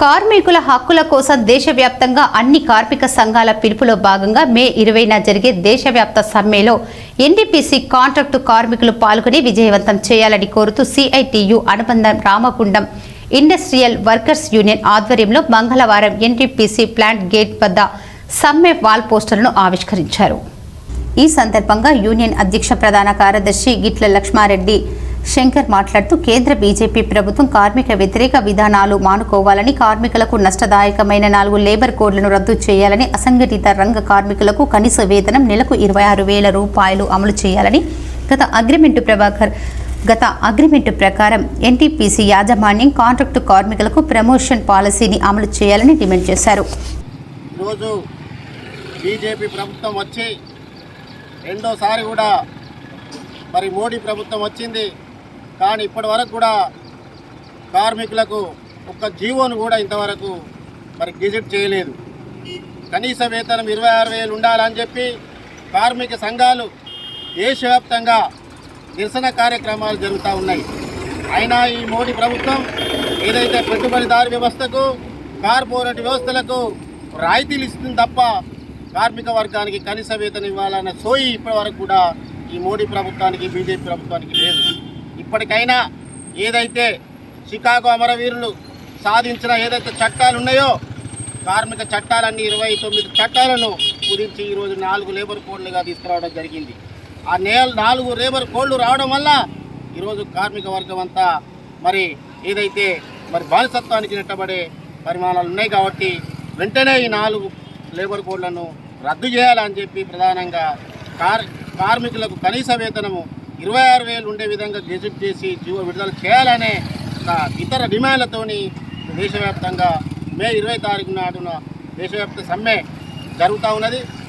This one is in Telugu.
కార్మికుల హక్కుల కోసం దేశవ్యాప్తంగా అన్ని కార్మిక సంఘాల పిలుపులో భాగంగా మే 20న జరిగే దేశవ్యాప్త సమ్మెలో ఎన్టీపీసీ కాంట్రాక్టు కార్మికులు పాల్గొని విజయవంతం చేయాలని కోరుతూ సిఐటియు అనుబంధం రామగుండం ఇండస్ట్రియల్ వర్కర్స్ యూనియన్ ఆధ్వర్యంలో మంగళవారం ఎన్టీపీసీ ప్లాంట్ గేట్ వద్ద సమ్మె వాల్ పోస్టర్లను ఆవిష్కరించారు. ఈ సందర్భంగా యూనియన్ అధ్యక్ష ప్రధాన కార్యదర్శి గిట్ల లక్ష్మారెడ్డి శంకర్ మాట్లాడుతూ కేంద్ర బీజేపీ ప్రభుత్వం కార్మిక వ్యతిరేక విధానాలు మానుకోవాలని, కార్మికులకు నష్టదాయకమైన 4 లేబర్ కోడ్లను రద్దు చేయాలని, అసంఘటిత రంగ కార్మికులకు కనీస వేతనం నెలకు 26,000 రూపాయలు అమలు చేయాలని, గత అగ్రిమెంటు ప్రకారం ఎన్టీపీసీ యాజమాన్యం కాంట్రాక్టు కార్మికులకు ప్రమోషన్ పాలసీని అమలు చేయాలని డిమాండ్ చేశారు. ఈరోజు బీజేపీ ప్రభుత్వం వచ్చి రెండోసారి కూడా మరి మోడీ ప్రభుత్వం వచ్చింది. కానీ ఇప్పటి వరకు కూడా కార్మికులకు ఒక్క జీవోను కూడా ఇంతవరకు మరి గెజెట్ చేయలేదు. కనీస వేతనం 26,000 ఉండాలని చెప్పి కార్మిక సంఘాలు దేశవ్యాప్తంగా నిరసన కార్యక్రమాలు జరుగుతూ ఉన్నాయి. అయినా ఈ మోడీ ప్రభుత్వం ఏదైతే పెట్టుబడిదారు వ్యవస్థకు, కార్పొరేట్ వ్యవస్థలకు రాయితీలు ఇస్తుంది తప్ప కార్మిక వర్గానికి కనీస వేతనం ఇవ్వాలన్న సోయి ఇప్పటి వరకు కూడా ఈ మోడీ ప్రభుత్వానికి, బీజేపీ ప్రభుత్వానికి లేదు. ఇప్పటికైనా ఏదైతే షికాగో అమరవీరులు సాధించిన ఏదైతే చట్టాలు ఉన్నాయో కార్మిక చట్టాలన్నీ 29 చట్టాలను కుదించి ఈరోజు 4 లేబర్ కోడ్లుగా తీసుకురావడం జరిగింది. ఆ 4 లేబర్ కోడ్లు రావడం వల్ల ఈరోజు కార్మిక వర్గం అంతా మరి ఏదైతే మరి బానిసత్వానికి నెట్టబడే పరిమాణాలు ఉన్నాయి. కాబట్టి వెంటనే ఈ 4 లేబర్ కోడ్లను రద్దు చేయాలని చెప్పి ప్రధానంగా కార్మికులకు కనీస వేతనము 26,000 ఉండే విధంగా గెజెట్ చేసి జీవో విడుదల చేయాలనే ఇతర డిమాండ్లతోని దేశవ్యాప్తంగా మే 20 తారీఖు నాడున దేశవ్యాప్త సమ్మె జరుగుతూ ఉన్నది.